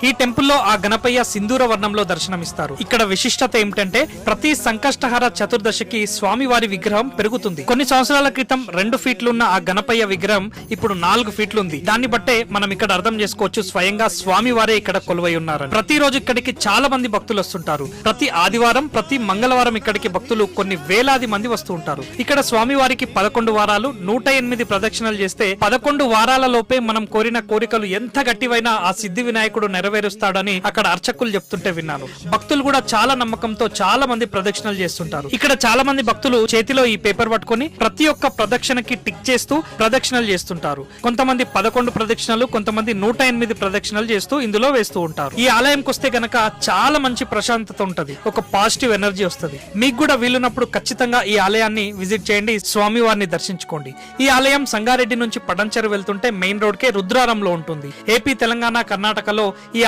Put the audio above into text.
ఈ టెంపుల్లో ఆ గణపయ్య సింధూర వర్ణంలో దర్శనమిస్తారు. ఇక్కడ విశిష్టత ఏమిటంటే ప్రతి సంకష్టహర చతుర్దశికి స్వామివారి విగ్రహం పెరుగుతుంది. కొన్ని సంవత్సరాల క్రితం 2 ఫీట్లున్న ఆ గణపయ్య విగ్రహం ఇప్పుడు 4 ఫీట్లుంది. దాన్ని బట్టే మనం ఇక్కడ అర్థం చేసుకోవచ్చు స్వయంగా స్వామివారే ఇక్కడ కొలువై ఉన్నారు. ప్రతిరోజు ఇక్కడికి చాలా మంది భక్తులు వస్తుంటారు. ప్రతి ఆదివారం, ప్రతి మంగళవారం ఇక్కడికి భక్తులు కొన్ని వేలాది మంది వస్తూ ఉంటారు. ఇక్కడ స్వామివారికి 11 వారాలు 108 ప్రదక్షిణలు చేస్తే 11 వారాల లోపే మనం కోరిన కోరికలు ఎంత గట్టివైనా ఆ సిద్ధి వినాయకుడు నెరవేరుస్తాడని అక్కడ అర్చకులు చెప్తుంటే విన్నాను. భక్తులు కూడా చాలా నమ్మకంతో చాలా మంది ప్రదక్షిణలు చేస్తుంటారు. ఇక్కడ చాలా మంది భక్తులు చేతిలో ఈ పేపర్ పట్టుకొని ప్రతి ఒక్క ప్రదక్షిణకి టిక్ చేస్తూ ప్రదక్షిణలు చేస్తుంటారు. కొంతమంది 11 ప్రదక్షిణలు, కొంతమంది 108 ప్రదక్షిణలు చేస్తూ ఇందులో వేస్తూ ఉంటారు. ఈ ఆలయంకి వస్తే గనక చాలా మంచి ప్రశాంతత ఉంటది, ఒక పాజిటివ్ ఎనర్జీ వస్తుంది. మీకు కూడా వీలున్నప్పుడు ఖచ్చితంగా ఈ ఆలయాన్ని విజిట్ చేయండి, స్వామి వారిని దర్శించుకోండి. ఈ ఆలయం సంగారెడ్డి నుంచి పడంచెరు వెళ్తుంటే మెయిన్ రోడ్ కే రుద్రారంలో ఉంటుంది. ఏపీ, తెలంగాణ, కర్ణాటకలో ఈ